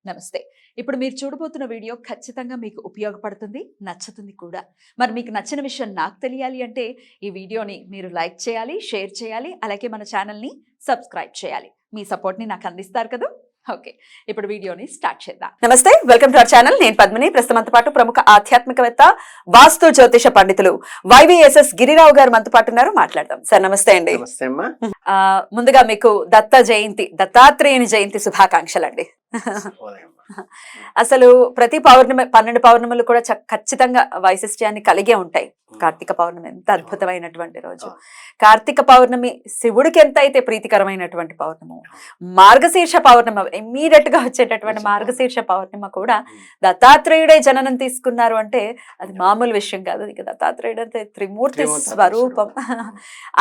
నమస్తే. ఇప్పుడు మీరు చూడబోతున్న వీడియో ఖచ్చితంగా మీకు ఉపయోగపడుతుంది, నచ్చుతుంది కూడా. మరి మీకు నచ్చిన విషయం నాకు తెలియాలి అంటే ఈ వీడియోని మీరు లైక్ చేయాలి, షేర్ చేయాలి, అలాగే మన ఛానల్ని సబ్స్క్రైబ్ చేయాలి. మీ సపోర్ట్ని నాకు అందిస్తారు కదా. ఓకే, ఇప్పుడు వీడియోని స్టార్ట్ చేద్దాం. నమస్తే, వెల్కమ్ టు అవర్ ఛానల్. నేను పద్మిని. ప్రస్తుతంతో పాటు ప్రముఖ ఆధ్యాత్మికవేత్త, వాస్తు జ్యోతిష పండితులు YVSS గిరిరావు గారు మనతో పాటు ఉన్నారు. మాట్లాడదాం. సార్ నమస్తే అండి. ముందుగా మీకు దత్తాత్రేయుని జయంతి శుభాకాంక్షలు అండి. అసలు ప్రతి పౌర్ణమి 12 పౌర్ణములు కూడా ఖచ్చితంగా వైశిష్ట్యాన్ని కలిగే ఉంటాయి. కార్తీక పౌర్ణమి ఎంత అద్భుతమైనటువంటి రోజు. కార్తీక పౌర్ణమి శివుడికి ఎంత అయితే ప్రీతికరమైనటువంటి పౌర్ణమి, మార్గశీర్ష పౌర్ణమి ఇమ్మీడియట్ గా వచ్చేటటువంటి మార్గశీర్ష పౌర్ణమి కూడా దత్తాత్రేయుడే జననం తీసుకున్నారు అంటే అది మామూలు విషయం కాదు. ఇక దత్తాత్రేయుడు అంటే త్రిమూర్తి స్వరూపం.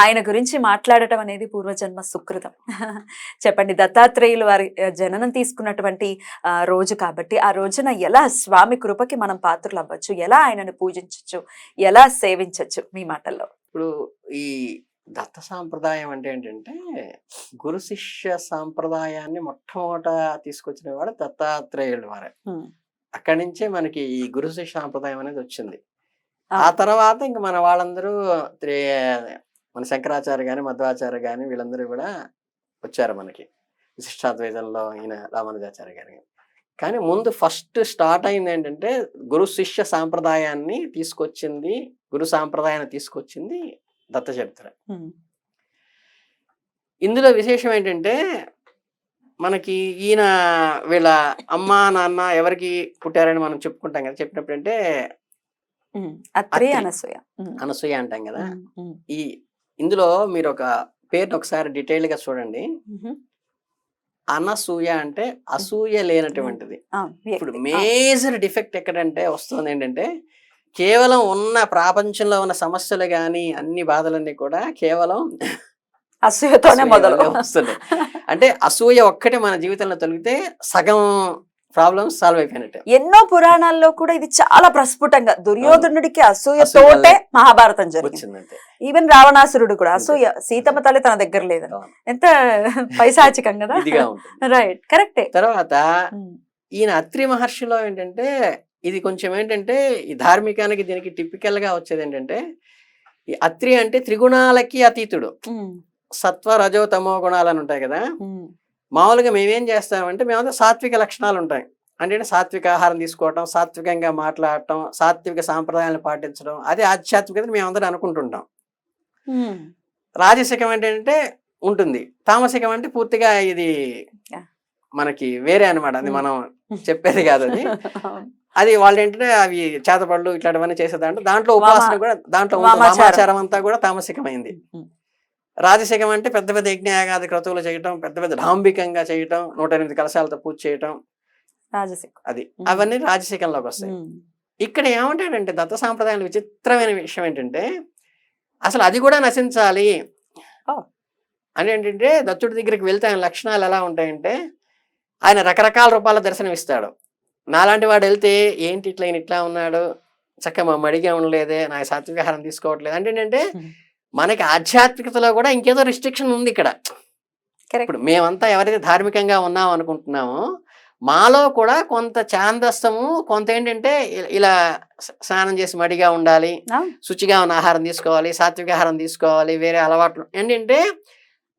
ఆయన గురించి మాట్లాడటం అనేది పూర్వజన్మ సుకృతం. చెప్పండి, దత్తాత్రేయులు వారి జననం తీసుకున్నటువంటి రోజు కాబట్టి ఆ రోజున ఎలా స్వామి కృపకి మనం పాత్రలు అవ్వచ్చు, ఎలా ఆయనను పూజించవచ్చు, ఎలా సేవించవచ్చు మీ మాటల్లో? ఇప్పుడు ఈ దత్త సాంప్రదాయం అంటే ఏంటంటే గురు శిష్య సాంప్రదాయాన్ని మొట్టమొదట తీసుకొచ్చిన వాడు దత్తాత్రేయుడు వారే. అక్కడి నుంచే మనకి ఈ గురు శిష్య సాంప్రదాయం అనేది వచ్చింది. ఆ తర్వాత ఇంక మన వాళ్ళందరూ మన శంకరాచార్య గాని మధ్వాచార్య గాని వీళ్ళందరూ కూడా వచ్చారు మనకి. విశిష్టాద్వైతంలో ఈయన రామానుజాచార్య గారు. కానీ ముందు ఫస్ట్ స్టార్ట్ అయింది ఏంటంటే గురు శిష్య సాంప్రదాయాన్ని తీసుకొచ్చింది, గురు సాంప్రదాయాన్ని తీసుకొచ్చింది దత్త చరిత్ర. ఇందులో విశేషం ఏంటంటే మనకి ఈయన వీళ్ళ అమ్మ నాన్న ఎవరికి పుట్టారని మనం చెప్పుకుంటాం కదా. చెప్పినప్పుడు అంటే అనసూయ అంటాం కదా. ఈ ఇందులో మీరు ఒక పేరుని ఒకసారి డీటెయిల్ గా చూడండి. అనసూయ అంటే అసూయ లేనటువంటిది. ఇప్పుడు మేజర్ డిఫెక్ట్ ఎక్కడంటే వస్తుంది ఏంటంటే కేవలం ఉన్న ప్రపంచంలో ఉన్న సమస్యలు గాని అన్ని బాధలన్నీ కూడా కేవలం అసూయతోనే మొదలు వస్తుంది. అంటే అసూయ ఒక్కటే మన జీవితంలో తొలగితే సగం ప్రాబ్లమ్స్ సాల్వ్ అయిపోయినట్టే. ఎన్నో పురాణాల్లో కూడా ఇది చాలా ప్రస్ఫుటంగా దుర్యోధనుడికి అసూయతోటే మహాభారతం జరిగింది. ఈవెన్ రావణాసురుడు కూడా అసూయ, సీతమ్మ తల్లి తన దగ్గర లేదు. ఎంత పైశాచికం కదా. రైట్, కరెక్టే. తర్వాత ఈయన అత్రి మహర్షిలో ఏంటంటే ఇది కొంచెం ఏంటంటే ఈ ధార్మికానికి దీనికి టిపికల్ గా వచ్చేది ఏంటంటే ఈ అత్రి అంటే త్రిగుణాలకి అతీతుడు. సత్వ రజో తమో గుణాలని ఉంటాయి కదా. మామూలుగా మేమేం చేస్తామంటే మేమంతా సాత్విక లక్షణాలు ఉంటాయి. అంటే సాత్విక ఆహారం తీసుకోవటం, సాత్వికంగా మాట్లాడటం, సాత్విక సాంప్రదాయాలను పాటించడం, అదే ఆధ్యాత్మికత మేమందరం అనుకుంటుంటాం. రాజసికం ఏంటంటే ఉంటుంది, తామసికం అంటే పూర్తిగా ఇది మనకి వేరే అనమాట. అది మనం చెప్పేది కాదు. అది వాళ్ళు ఏంటంటే అవి చేతపళ్ళు ఇట్లాంటివన్నీ చేసేదాంట్లో దాంట్లో ఉపాసన కూడా దాంట్లో వామాచారం అంతా కూడా తామసికమైంది. రాజసికం అంటే పెద్ద పెద్ద యజ్ఞయాగాది క్రతువులు చేయటం, పెద్ద పెద్ద డాంబికంగా చేయటం, 108 కలశాలతో పూజ చేయటం, అది అవన్నీ రాజసికంలోకి వస్తాయి. ఇక్కడ ఏమంటాడంటే దత్త సాంప్రదాయంలో విచిత్రమైన విషయం ఏంటంటే అసలు అది కూడా నశించాలి అని. ఏంటంటే దత్తుడి దగ్గరికి వెళ్తే ఆయన లక్షణాలు ఎలా ఉంటాయంటే ఆయన రకరకాల రూపాల దర్శనం ఇస్తాడు. నాలాంటి వాడు వెళ్తే ఏంటి ఇట్లా ఈయన ఇట్లా ఉన్నాడు, చక్కగా మడిగా ఉండలేదే, నాకు సాత్వికాహారం తీసుకోవట్లేదు అంటే ఏంటంటే మనకి ఆధ్యాత్మికతలో కూడా ఇంకేదో రిస్ట్రిక్షన్ ఉంది ఇక్కడ. ఇప్పుడు మేమంతా ఎవరైతే ధార్మికంగా ఉన్నాం అనుకుంటున్నామో మాలో కూడా కొంత ఛాందస్తము, కొంత ఏంటంటే ఇలా స్నానం చేసి మడిగా ఉండాలి, శుచిగా ఉన్న ఆహారం తీసుకోవాలి, సాత్విక ఆహారం తీసుకోవాలి, వేరే అలవాట్లు ఏంటంటే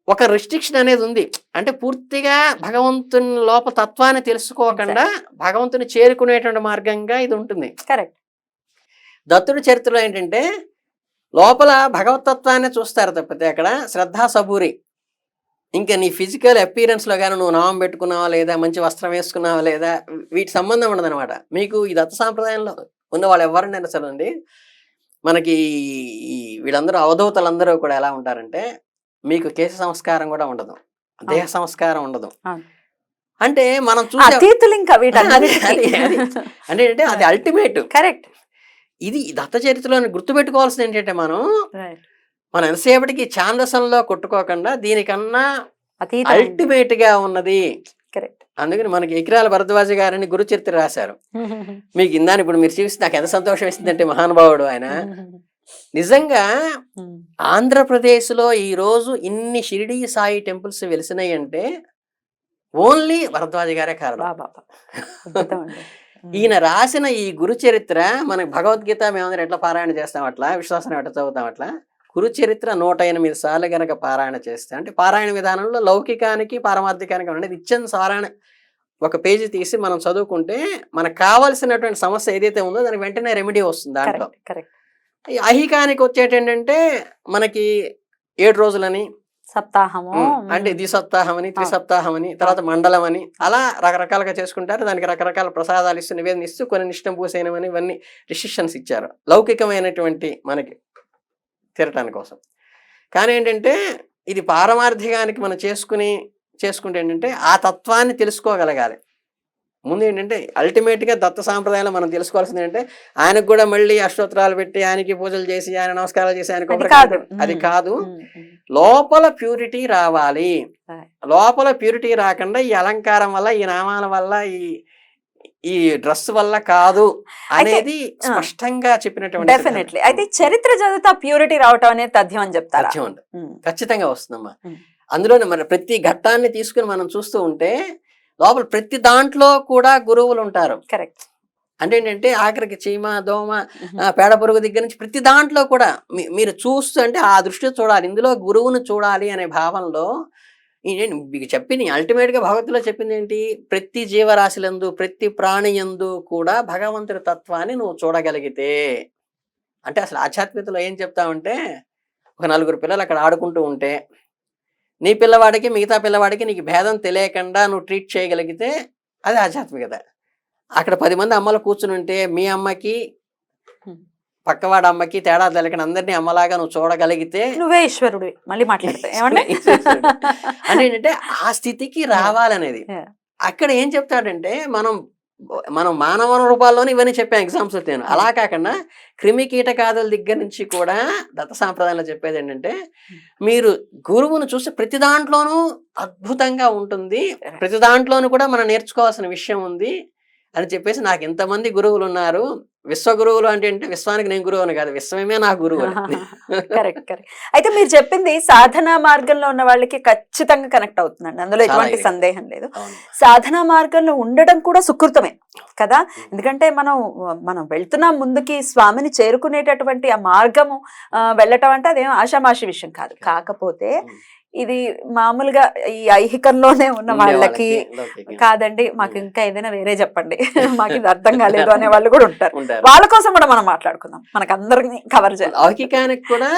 ఒక రిస్ట్రిక్షన్ అనేది ఉంది. అంటే పూర్తిగా భగవంతుని లోపల తత్వాన్ని తెలుసుకోకుండా భగవంతుని చేరుకునేటువంటి మార్గంగా ఇది ఉంటుంది. కరెక్ట్. దత్తుడి చరిత్రలో ఏంటంటే లోపల భగవతత్వాన్ని చూస్తారు తప్పితే అక్కడ శ్రద్ధా సబూరి, ఇంకా నీ ఫిజికల్ అపీరెన్స్ లో కానీ నువ్వు నామం పెట్టుకున్నావా లేదా, మంచి వస్త్రం వేసుకున్నావా లేదా, వీటి సంబంధం ఉండదు అనమాట. మీకు ఈ దత్త సాంప్రదాయంలో ఉన్న వాళ్ళు ఎవరినైనా సరే అండి, మనకి వీళ్ళందరూ అవధూతలందరూ కూడా ఎలా ఉంటారంటే మీకు కేశ సంస్కారం కూడా ఉండదు, దేహ సంస్కారం ఉండదు. అంటే మనం చూసే అంటే అది అల్టిమేట్. కరెక్ట్. ఇది దత్త చరిత్రలో గుర్తుపెట్టుకోవాల్సింది ఏంటంటే మనం ఎంతసేపటికి ఛాందసంలో కొట్టుకోకుండా దీనికన్నా అల్టిమేట్ గా ఉన్నది. కరెక్ట్. అందుకని మనకి ఎకిరాల భరద్వాజ గారని గురు చరిత్ర రాశారు. మీకు ఇందాని ఇప్పుడు మీరు చూసి నాకు ఎంత సంతోషం ఇస్తుందంటే మహానుభావుడు ఆయన. నిజంగా ఆంధ్రప్రదేశ్ లో ఈ రోజు ఇన్ని షిరిడి సాయి టెంపుల్స్ వెలిసినాయి అంటే ఓన్లీ భరద్వాజ గారే కారణం. బాబా అద్భుతం అండి. ఈయన రాసిన ఈ గురు చరిత్ర మనకి భగవద్గీత మేమందరం ఎట్లా పారాయణ చేస్తాం అట్లా, విశ్వాసం ఎట్లా చదువుతాం అట్లా, గురు చరిత్ర 108 సార్లు గనక పారాయణ చేస్తే, అంటే పారాయణ విధానంలో లౌకికానికి పారమార్థికానికి ఉండేది ఇచ్చిన సారాయణ ఒక పేజీ తీసి మనం చదువుకుంటే మనకు కావాల్సినటువంటి సమస్య ఏదైతే ఉందో దానికి వెంటనే రెమెడీ వస్తుంది దాంట్లో. కరెక్ట్. ఈ అహికానికి వచ్చేటి ఏంటంటే మనకి 7 రోజులని, సప్తాహము అంటే ద్విసప్తాహం అని, త్రిసప్తాహం అని, తర్వాత మండలం అని, అలా రకరకాలుగా చేసుకుంటారు. దానికి రకరకాల ప్రసాదాలు ఇస్తూ నివేదన ఇస్తూ కొన్ని నిష్టం పూసైనవని ఇవన్నీ రిస్ట్రిక్షన్స్ ఇచ్చారు లౌకికమైనటువంటి మనకి తీరటాని కోసం. కానీ ఏంటంటే ఇది పారమార్థికానికి మనం చేసుకుంటే ఏంటంటే ఆ తత్వాన్ని తెలుసుకోగలగాలి. ముందు ఏంటంటే అల్టిమేట్గా దత్త సాంప్రదాయంలో మనం తెలుసుకోవాల్సింది ఏంటంటే ఆయనకు కూడా మళ్ళీ అష్టోత్తరాలు పెట్టి ఆయనకి పూజలు చేసి ఆయన నమస్కారాలు చేసి అది కాదు. లోపల ప్యూరిటీ రావాలి. లోపల ప్యూరిటీ రాకుండా ఈ అలంకారం వల్ల, ఈ నామాల వల్ల, ఈ డ్రెస్ వల్ల కాదు అనేది స్పష్టంగా చెప్పినటువంటి. డెఫినెట్లీ. అయితే చరిత్ర చదువుతా ప్యూరిటీ రావటం అనేది తథ్యం అని చెప్తారు. ఖచ్చితంగా వస్తుందమ్మా. అందులోనే మన ప్రతి ఘట్టాన్ని తీసుకుని మనం చూస్తూ ఉంటే లోపల ప్రతి దాంట్లో కూడా గురువులు ఉంటారు. కరెక్ట్. అంటే ఏంటంటే ఆఖరికి చీమ, దోమ, పేడ పురుగు దగ్గర నుంచి ప్రతి దాంట్లో కూడా మీరు చూస్తూ అంటే ఆ దృష్టి చూడాలి, ఇందులో గురువును చూడాలి అనే భావంలో మీకు చెప్పింది అల్టిమేట్ గా భగవద్గీతలో చెప్పింది ఏంటి, ప్రతి జీవరాశులందు ప్రతి ప్రాణి యందు కూడా భగవంతుడి తత్వాన్ని నువ్వు చూడగలిగితే, అంటే అసలు ఆధ్యాత్మికతలో ఏం చెప్తామంటే ఒక 4 పిల్లలు అక్కడ ఆడుకుంటూ ఉంటే నీ పిల్లవాడికి మిగతా పిల్లవాడికి నీకు భేదం తెలియకుండా నువ్వు ట్రీట్ చేయగలిగితే అది ఆధ్యాత్మికత. అక్కడ 10 మంది అమ్మలు కూర్చుని ఉంటే మీ అమ్మకి పక్కవాడి అమ్మకి తేడా తెలియకుండా అందరినీ అమ్మలాగా నువ్వు చూడగలిగితే నువ్వే ఈశ్వరుడు. మళ్ళీ మాట్లాడతా అంటే ఏంటంటే ఆ స్థితికి రావాలనేది. అక్కడ ఏం చెప్తాడంటే మనం మానవ రూపాల్లోనే ఇవన్నీ చెప్పాను ఎగ్జామ్స్ నేను. అలా కాకుండా క్రిమి కీటకాదుల దగ్గర నుంచి కూడా దత్త సాంప్రదాయంలో చెప్పేది ఏంటంటే మీరు గురువును చూస్తే ప్రతి దాంట్లోనూ అద్భుతంగా ఉంటుంది, ప్రతి దాంట్లోనూ కూడా మనం నేర్చుకోవాల్సిన విషయం ఉంది అని చెప్పేసి నాకు ఇంతమంది గురువులు ఉన్నారు. విశ్వ గురువులు అంటే విశ్వానికి నేను గురువు అని కాదు, విశ్వమే నా గురువు. Correct correct. అయితే మీరు చెప్పింది సాధనా మార్గంలో ఉన్న వాళ్ళకి ఖచ్చితంగా కనెక్ట్ అవుతుందండి, అందులో ఎటువంటి సందేహం లేదు. సాధనా మార్గంలో ఉండడం కూడా సుకృతమే కదా, ఎందుకంటే మనం వెళ్తున్నాం ముందుకి, స్వామిని చేరుకునేటటువంటి ఆ మార్గము వెళ్ళటం అంటే అదేం ఆషామాషి విషయం కాదు. కాకపోతే ఇది మామూలుగా ఈ ఐహికంలోనే ఉన్న వాళ్ళకి కాదండి, మాకు ఇంకా ఏదైనా వేరే చెప్పండి, మాకు ఇది అర్థం కాలేదు అనే వాళ్ళు కూడా ఉంటారు. వాళ్ళ కోసం కూడా మనం మాట్లాడుకుందాం, మనకు అందరినీ కవర్ చేయాలి. లౌకికానికి కూడా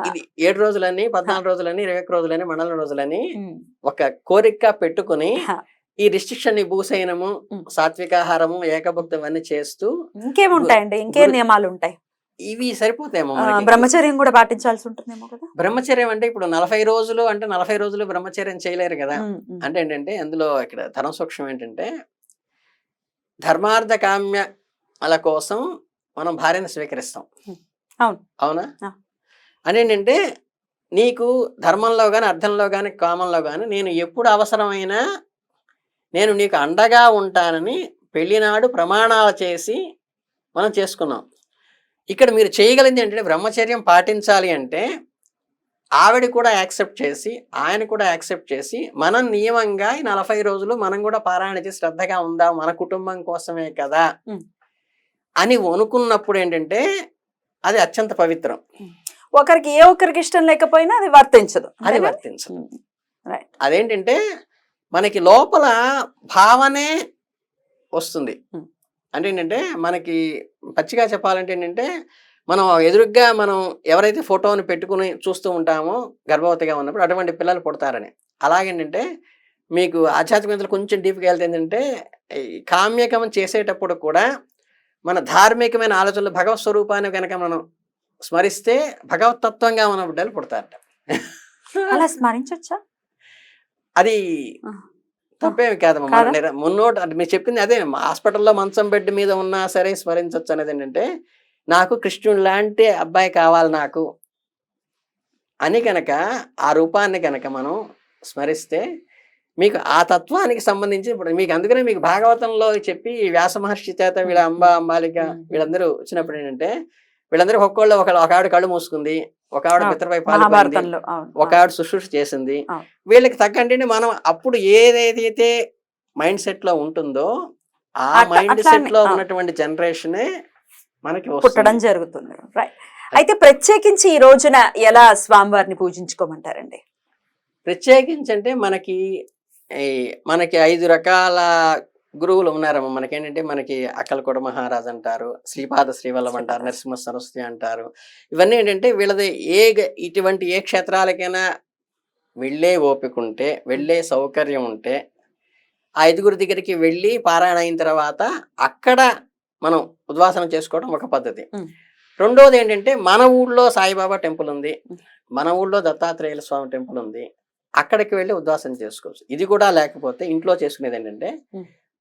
ఇది 7 రోజులని, 14 రోజులని, 21 రోజులని, మండలం రోజులని ఒక కోరిక పెట్టుకుని ఈ రిస్ట్రిక్షన్ భూసైనము, సాత్వికాహారము, ఏకభక్తి అవన్నీ చేస్తూ ఇంకేముంటాయండి, ఇంకే నియమాలు ఉంటాయి, ఇవి సరిపోతాయేమో. బ్రహ్మచర్యం కూడా పాటించాల్సి ఉంటుందేమో కదా. బ్రహ్మచర్యం అంటే ఇప్పుడు 40 రోజులు అంటే 40 రోజులు బ్రహ్మచర్యం చేయలేరు కదా. అంటే ఏంటంటే అందులో ఇక్కడ ధర్మ సూక్ష్మం ఏంటంటే ధర్మార్థ కామ్యాల కోసం మనం భార్యను స్వీకరిస్తాం. అవునా? అని ఏంటంటే నీకు ధర్మంలో కానీ, అర్థంలో కానీ, కామంలో కానీ నేను ఎప్పుడు అవసరమైనా నేను నీకు అండగా ఉంటానని పెళ్లినాడు ప్రమాణాలు చేసి మనం చేసుకున్నాం. ఇక్కడ మీరు చేయగలిగింది ఏంటంటే బ్రహ్మచర్యం పాటించాలి అంటే ఆవిడ కూడా యాక్సెప్ట్ చేసి, ఆయన కూడా యాక్సెప్ట్ చేసి, మనం నియమంగా ఈ 40 రోజులు మనం కూడా పారాయణ చేసి శ్రద్ధగా ఉందాం, మన కుటుంబం కోసమే కదా అని అనుకున్నప్పుడు ఏంటంటే అది అత్యంత పవిత్రం. ఒకరికి ఒక్కరికి ఇష్టం లేకపోయినా అది వర్తించదు. అదేంటంటే మనకి లోపల భావనే వస్తుంది. అంటే ఏంటంటే మనకి పచ్చిగా చెప్పాలంటే ఏంటంటే మనం ఎదురుగ్గా మనం ఎవరైతే ఫోటోని పెట్టుకుని చూస్తూ ఉంటామో గర్భవతిగా ఉన్నప్పుడు అటువంటి పిల్లలు పుడతారని. అలాగేంటంటే మీకు ఆధ్యాత్మికతలు కొంచెం డీప్గా వెళ్తే ఏంటంటే కామ్యకం చేసేటప్పుడు కూడా మన ధార్మికమైన ఆలోచనలు భగవత్ స్వరూపాన్ని కనుక మనం స్మరిస్తే భగవతత్వంగా మన బిడ్డలు పుడతారట. అలా స్మరించొచ్చా? అది తప్పేమి కాదమ్మా. మున్నోటి అంటే మీరు చెప్పింది అదే, హాస్పిటల్లో మంచం బెడ్ మీద ఉన్నా సరే స్మరించవచ్చు అనేది ఏంటంటే నాకు కృష్ణుడు లాంటి అబ్బాయి కావాలి నాకు అని కనుక ఆ రూపాన్ని కనుక మనం స్మరిస్తే మీకు ఆ తత్వానికి సంబంధించి ఇప్పుడు మీకు అందుకనే మీకు భాగవతంలో చెప్పి వ్యాస మహర్షి చేత వీళ్ళ అంబాలిక వీళ్ళందరూ వచ్చినప్పుడు ఏంటంటే వీళ్ళందరికీ ఒక్కోళ్ళు ఒక ఆవిడ కళ్ళు మూసుకుంది, ఒక ఆవిడ పితృపై పాలిపోయింది, మహాభారతంలో ఒక ఆవిడ శుశ్రూష చేసింది. అవును. వీళ్ళకి తగ్గంటే మనం అప్పుడు ఏదైతే మైండ్ సెట్ లో ఉంటుందో ఆ మైండ్ సెట్ లో ఉన్నటువంటి జనరేషనే మనకి పుట్టడం జరుగుతుంది. రైట్. అయితే ప్రత్యేకించి ఈ రోజున ఎలా స్వామివారిని పూజించుకోమంటారండి? ప్రత్యేకించి అంటే మనకి 5 రకాల గురువులు ఉన్నారమ్మ. మనకేంటంటే మనకి అక్కలకోట మహారాజ్ అంటారు, శ్రీపాద శ్రీవల్లభ అంటారు, నరసింహ సరస్వతి అంటారు. ఇవన్నీ ఏంటంటే వీళ్ళది ఇటువంటి ఏ క్షేత్రాలకైనా వెళ్ళే ఓపిక ఉంటే, వెళ్ళే సౌకర్యం ఉంటే ఆ 5గురి దగ్గరికి వెళ్ళి పారాయణ అయిన తర్వాత అక్కడ మనం ఉద్వాసనం చేసుకోవడం ఒక పద్ధతి. రెండోది ఏంటంటే మన ఊళ్ళో సాయిబాబా టెంపుల్ ఉంది, మన ఊళ్ళో దత్తాత్రేయుల స్వామి టెంపుల్ ఉంది, అక్కడికి వెళ్ళి ఉద్వాసన చేసుకోవచ్చు. ఇది కూడా లేకపోతే ఇంట్లో చేసుకునేది ఏంటంటే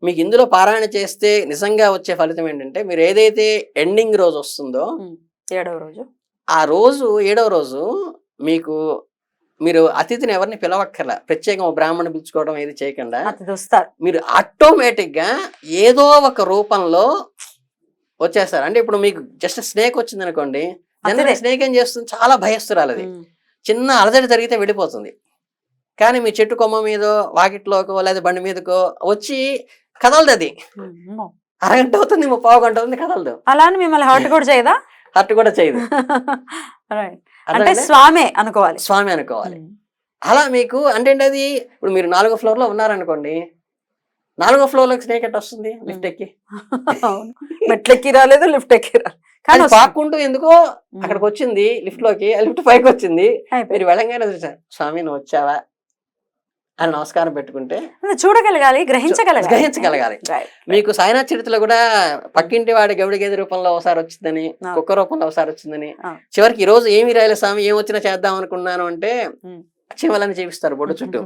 మీకు ఇందులో పారాయణ చేస్తే నిజంగా వచ్చే ఫలితం ఏంటంటే మీరు ఏదైతే ఎండింగ్ రోజు వస్తుందో 7వ రోజు, ఆ రోజు 7వ రోజు మీరు అతిథిని ఎవరిని పిలవక్కర్లా, ప్రత్యేకంగా బ్రాహ్మణ్ పిలుచుకోవడం ఏది చేయకుండా మీరు ఆటోమేటిక్ గా ఏదో ఒక రూపంలో వచ్చేస్తారు. అంటే ఇప్పుడు మీకు జస్ట్ స్నేక్ వచ్చింది అనుకోండి, జనరల్ స్నేక్ ఏం చేస్తుంది, చాలా భయస్తురాలు, అది చిన్న అలజడి జరిగితే వెళ్ళిపోతుంది. కానీ మీ చెట్టు కొమ్మ మీదో వాకిట్లోకో లేదా బండి మీదకో వచ్చి కదలదు, అది అరగంట అవుతుంది, 30 గంట అవుతుంది, కదలదు. అలా మిమ్మల్ని హర్ట్ కూడా చేయదా? హర్ట్ కూడా చేయదు. అంటే స్వామి అనుకోవాలి. అలా మీకు అంటే అది ఇప్పుడు మీరు 4వ ఫ్లోర్ లో ఉన్నారనుకోండి, 4వ ఫ్లోర్ లోకి స్నేక్ ఎట్ వస్తుంది, లిఫ్ట్ ఎక్కి మెట్లెక్కి రాలేదు, లిఫ్ట్ ఎక్కి రాలేదు, కానీ పాక్కుంటూ ఎందుకో అక్కడికి వచ్చింది, లిఫ్ట్ లోకి, లిఫ్ట్ పైకి వచ్చింది. మీరు వెళ్ళంగానే చూసారు, స్వామి నువ్వు వచ్చావా అని నమస్కారం పెట్టుకుంటే చూడగలగాలి, గ్రహించగలగాలి. మీకు సాయినాథ్ చరిత్రలో కూడా పక్కింటి వాడి గౌడి గేదె రూపంలో ఒకసారి వచ్చిందని, కుక్క రూపంలో ఒకసారి వచ్చిందని, చివరికి ఈ రోజు ఏమి రాయలే స్వామి, ఏం వచ్చినా చేద్దాం అనుకున్నాను అంటే చీమలని చేపిస్తారు బొడ్డు చుట్టూ.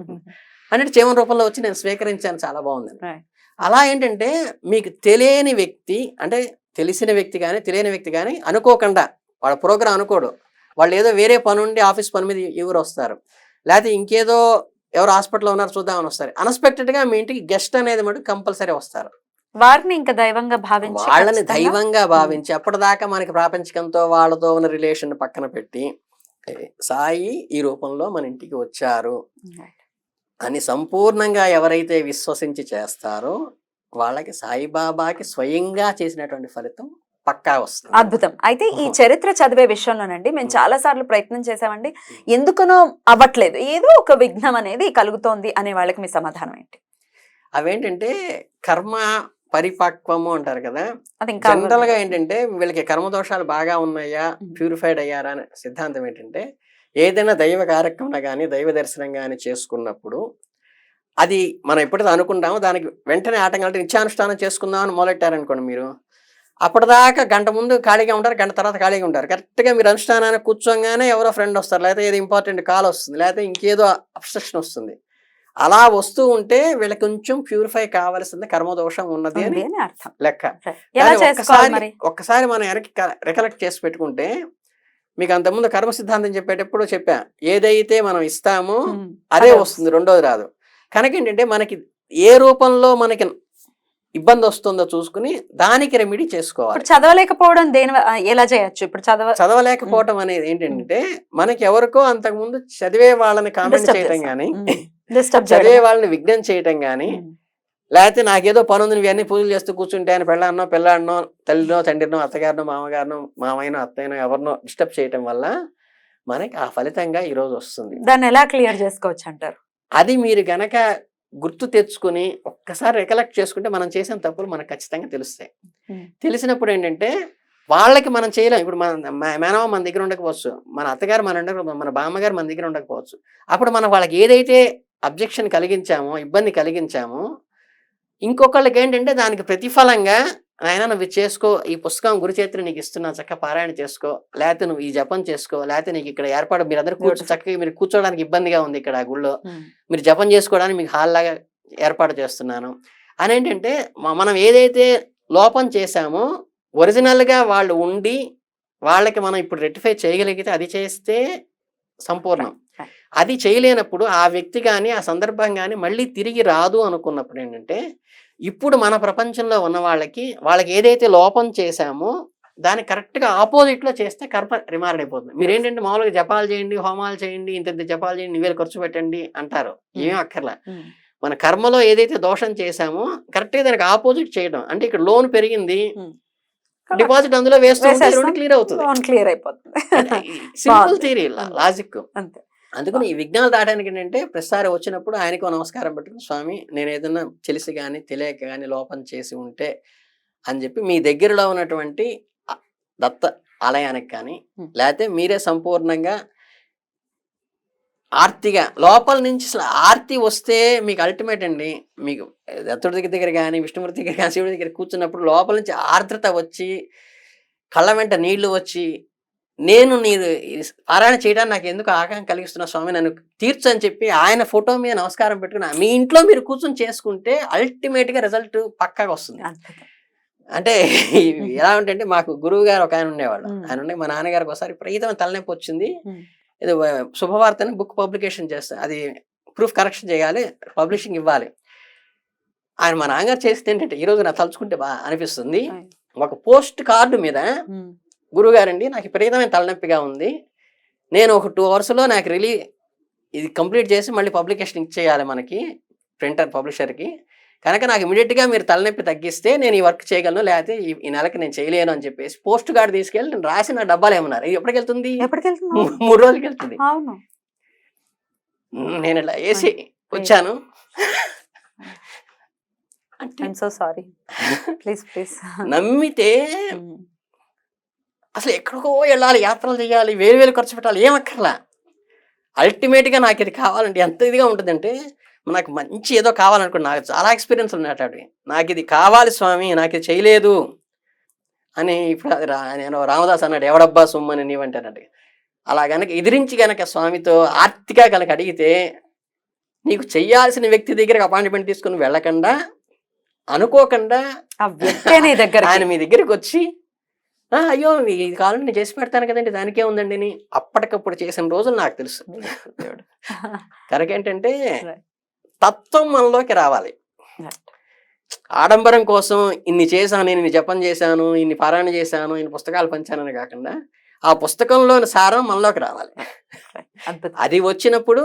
అంటే చీమ రూపంలో వచ్చి నేను స్వీకరించాను, చాలా బాగుందని. అలా ఏంటంటే మీకు తెలియని వ్యక్తి, అంటే తెలిసిన వ్యక్తి కానీ తెలియని వ్యక్తి కానీ అనుకోకుండా, వాళ్ళ ప్రోగ్రాం అనుకోడు, వాళ్ళు ఏదో వేరే పని ఉండి ఆఫీస్ పని మీద ఎవరు వస్తారు, లేకపోతే ఇంకేదో ఎవరు హాస్పిటల్లో ఉన్నారు చూద్దామని వస్తారు, అన్ఎక్స్పెక్టెడ్ గా మీ ఇంటికి గెస్ట్ అనేది మటు కంపల్సరీ వస్తారు. వారిని ఇంకా దైవంగా భావించి, వాళ్ళని దైవంగా భావించి అప్పటిదాకా మనకి ప్రాపంచికంతో వాళ్ళతో ఉన్న రిలేషన్ పక్కన పెట్టి సాయి ఈ రూపంలో మన ఇంటికి వచ్చారు అని సంపూర్ణంగా ఎవరైతే విశ్వసించి చేస్తారో వాళ్ళకి సాయిబాబాకి స్వయంగా చేసినటువంటి ఫలితం పక్కా వస్తుంది. అద్భుతం. అయితే ఈ చరిత్ర చదివే విషయంలోనండి మేము చాలా సార్లు ప్రయత్నం చేసామండి, ఎందుకనో అవ్వట్లేదు, ఏదో ఒక విఘ్నం అనేది కలుగుతోంది అనే వాళ్ళకి మీ సమాధానం ఏంటి? అవేంటంటే కర్మ పరిపక్వము అంటారు కదా, జనరల్ గా ఏంటంటే వీళ్ళకి కర్మదోషాలు బాగా ఉన్నాయా, ప్యూరిఫైడ్ అయ్యారా అనే సిద్ధాంతం ఏంటంటే ఏదైనా దైవ కార్యక్రమం కానీ దైవ దర్శనం కానీ చేసుకున్నప్పుడు అది మనం ఎప్పుడైతే అనుకుంటామో దానికి వెంటనే ఆటంకం, అంటే నిత్యానుష్ఠానం చేసుకుందాం అని మొదలెట్టారనుకోండి, మీరు అప్పటిదాకా గంట ముందు ఖాళీగా ఉంటారు, గంట తర్వాత ఖాళీగా ఉంటారు. కరెక్ట్గా మీరు అనుష్ఠానాన్ని కూర్చోగానే ఎవరో ఫ్రెండ్ వస్తారు, లేకపోతే ఏదో ఇంపార్టెంట్ కాల్ వస్తుంది, లేకపోతే ఇంకేదో అబ్స్ట్రక్షన్ వస్తుంది. అలా వస్తూ ఉంటే వీళ్ళకి కొంచెం ప్యూరిఫై కావాల్సింది కర్మదోషం ఉన్నది అని అర్థం లెక్క. ఒక్కసారి మనం వెనక్కి రికలెక్ట్ చేసి పెట్టుకుంటే, మీకు అంతకుముందు కర్మ సిద్ధాంతం చెప్పేటప్పుడు చెప్పా, ఏదైతే మనం ఇస్తామో అదే వస్తుంది, రెండోది రాదు. కనుక ఏంటంటే మనకి ఏ రూపంలో మనకి ఇబ్బంది వస్తుందో చూసుకుని దానికి రెమెడీ చేసుకోవాలి. చదవలేకపోవడం ఎలా చేయొచ్చు? ఇప్పుడు చదవలేకపోవడం అనేది ఏంటంటే మనకి ఎవరికో అంతకుముందు చదివే వాళ్ళని కామెంట్ చేయటం గానీ, చదివే వాళ్ళని విఘ్నం చేయటం గానీ, లేకపోతే నాకేదో పని ఉంది ఇవన్నీ పూజలు చేస్తూ కూర్చుంటే అని పిల్లాడినో తల్లినో తండ్రినో అత్తగారినో మామగారినో మామయ్యనో అత్తయ్యనో ఎవరినో డిస్టర్బ్ చేయటం వల్ల మనకి ఆ ఫలితంగా ఈ రోజు వస్తుంది. దాన్ని ఎలా క్లియర్ చేసుకోవచ్చు అంటారు? అది మీరు గనక గుర్తు తెచ్చుకుని ఒక్కసారి రికలెక్ట్ చేసుకుంటే మనం చేసిన తప్పులు మనకు ఖచ్చితంగా తెలుస్తాయి. తెలిసినప్పుడు ఏంటంటే వాళ్ళకి మనం చేయలేం. ఇప్పుడు మన మేనవ మన దగ్గర ఉండకపోవచ్చు, మన అత్తగారు మన బామ్మగారు మన దగ్గర ఉండకపోవచ్చు. అప్పుడు మనం వాళ్ళకి ఏదైతే అబ్జెక్షన్ కలిగించామో, ఇబ్బంది కలిగించామో, ఇంకొకళ్ళకి ఏంటంటే దానికి ప్రతిఫలంగా ఆయన నువ్వు చేసుకో, ఈ పుస్తకం గురుచేత్రి నీకు ఇస్తున్నా, చక్కగా పారాయణ చేసుకో, లేకపోతే నువ్వు ఈ జపం చేసుకో, లేకపోతే నీకు ఇక్కడ ఏర్పాటు మీరందరూ చక్కగా మీరు కూర్చోడానికి ఇబ్బందిగా ఉంది ఇక్కడ గుళ్ళో, మీరు జపం చేసుకోవడానికి మీకు హాల్ లాగా ఏర్పాటు చేస్తున్నాను అని ఏంటంటే మనం ఏదైతే లోపం చేశామో ఒరిజినల్గా వాళ్ళు ఉండి వాళ్ళకి మనం ఇప్పుడు రెక్టిఫై చేయగలిగితే అది చేస్తే సంపూర్ణం. అది చేయలేనప్పుడు ఆ వ్యక్తి కానీ ఆ సందర్భం కానీ మళ్ళీ తిరిగి రాదు అనుకున్నప్పుడు ఏంటంటే ఇప్పుడు మన ప్రపంచంలో ఉన్న వాళ్ళకి ఏదైతే లోపం చేశామో దాని కరెక్ట్ గా ఆపోజిట్ లో చేస్తే కర్మ రిమార్డ్ అయిపోతుంది. మీరు ఏంటంటే మామూలుగా జపాలు చేయండి, హోమాలు చేయండి, ఇంత జపాలు చేయండి, 1000 ఖర్చు పెట్టండి అంటారు. ఏం అక్కర్లా. మన కర్మలో ఏదైతే దోషం చేశామో కరెక్ట్ గా దానికి ఆపోజిట్ చేయడం. అంటే ఇక్కడ లోన్ పెరిగింది, డిపాజిట్ అందులో వేస్తే క్లియర్ అవుతుంది. క్లియర్ అయిపోతుంది. Simple theory, logic. అంతే. అందుకని ఈ విఘ్నాలు దాటానికి ఏంటంటే ప్రతిసారి వచ్చినప్పుడు ఆయనకు నమస్కారం పెట్టుకుని, స్వామి నేను ఏదైనా తెలిసి కానీ తెలియక కానీ లోపం చేసి ఉంటే అని చెప్పి మీ దగ్గరలో ఉన్నటువంటి దత్త ఆలయానికి కానీ లేకపోతే మీరే సంపూర్ణంగా ఆర్తిగా లోపల నుంచి అసలు ఆర్తి వస్తే మీకు అల్టిమేట్ అండి. మీకు దత్తుడి దగ్గర కానీ విష్ణుమూర్తి దగ్గర కానీ శివుడి దగ్గర కూర్చున్నప్పుడు లోపల నుంచి ఆర్ద్రత వచ్చి కళ్ళ వెంట నీళ్లు వచ్చి, నేను నీరు పారాయణ చేయడానికి నాకు ఎందుకు ఆకాంక్ష కలిగిస్తున్నా స్వామి, నన్ను తీర్చు అని చెప్పి ఆయన ఫోటో మీద నమస్కారం పెట్టుకుని మీ ఇంట్లో మీరు కూర్చొని చేసుకుంటే అల్టిమేట్ గా రిజల్ట్ పక్కాగా వస్తుంది. అంటే ఎలా ఉంటే మాకు గురువు గారు ఒక ఆయన ఉండేవాళ్ళు. ఆయన ఉండే మా నాన్నగారికి ఒకసారి విపరీతమైన తలనొప్పి వచ్చింది. ఇది శుభవార్తని బుక్ పబ్లికేషన్ చేస్తారు, అది ప్రూఫ్ కరెక్షన్ చేయాలి, పబ్లిషింగ్ ఇవ్వాలి. ఆయన మా నాన్నగారు చేస్తే ఏంటంటే ఈ రోజు నాకు తలుచుకుంటే బాగా అనిపిస్తుంది. ఒక పోస్ట్ కార్డు మీద, గురుగారండి నాకు విపరీతమైన తలనొప్పిగా ఉంది, నేను ఒక 2 hours లో నాకు ఇది కంప్లీట్ చేసి మళ్ళీ పబ్లికేషన్ ఇచ్చేయాలి మనకి ప్రింటర్ పబ్లిషర్కి, కనుక నాకు ఇమీడియట్గా మీరు తలనొప్పి తగ్గిస్తే నేను ఈ వర్క్ చేయగలను, లేకపోతే ఈ నెలకి నేను చేయలేను అని చెప్పేసి పోస్ట్ కార్డు తీసుకెళ్ళి నేను రాసిన డబ్బాలు ఏమన్నారు. ఇది ఎప్పటికి వెళ్తుంది? 3 రోజులకి వెళ్తుంది. నేను ఇలా వేసి వచ్చాను. నమ్మితే అసలు ఎక్కడికో వెళ్ళాలి, యాత్రలు చేయాలి, 1000 ఖర్చు పెట్టాలి, ఏమక్కర్లా. అల్టిమేట్గా నాకు ఇది కావాలంటే ఎంత ఇదిగా ఉంటుందంటే, నాకు మంచి ఏదో కావాలనుకో, నాకు చాలా ఎక్స్పీరియన్స్ ఉన్నట్టు, నాకు ఇది కావాలి స్వామి, నాకు ఇది చేయలేదు అని. ఇప్పుడు నేను రామదాస్ అన్నాడు, ఎవడబ్బా సొమ్మని నీవంటానంటే, అలా గనక ఎదిరించి గనక స్వామితో ఆర్తిగా కనుక అడిగితే, నీకు చెయ్యాల్సిన వ్యక్తి దగ్గరకు అపాయింట్మెంట్ తీసుకుని వెళ్ళకుండా అనుకోకుండా ఆయన మీ దగ్గరికి వచ్చి, అయ్యో ఇది కావాలంటే నేను చేసి పెడతాను కదండి, దానికే ఉందండి అని అప్పటికప్పుడు చేసిన రోజులు నాకు తెలుసు. కనుక ఏంటంటే తత్వం మనలోకి రావాలి. ఆడంబరం కోసం ఇన్ని చేశాను, ఇన్ని జపం చేశాను, ఇన్ని పారాయణ చేశాను, ఇన్ని పుస్తకాలు పంచానని కాకుండా ఆ పుస్తకంలోని సారం మనలోకి రావాలి. అది వచ్చినప్పుడు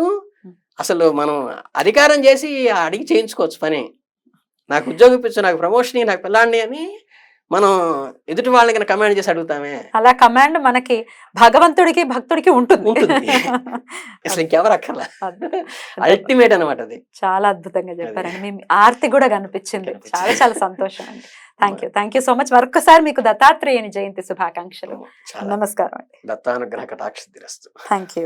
అసలు మనం అధికారం చేసి అడిగి చేయించుకోవచ్చు పని. నాకు ఉద్యోగం ఇప్పించు, నాకు ప్రమోషన్, నాకు పిల్లాడిని అని మనం ఎదుటి వాళ్ళకి కమాండ్ చేసి అడుగుతామే. అలా కమాండ్ మనకి భగవంతుడికి భక్తుడికి ఉంటుంది. అసలు ఇంకెవరు అక్కర్లా. అల్టిమేట్ అనమాట అది. చాలా అద్భుతంగా చెప్పారండి. మీ ఆర్తి కూడా కనిపించింది. చాలా చాలా సంతోషం అండి. Thank you so much. మరొకసారి మీకు దత్తాత్రేయుని జయంతి శుభాకాంక్షలు. నమస్కారం అండి. దత్తానుగ్రహ కటాక్ష. Thank you.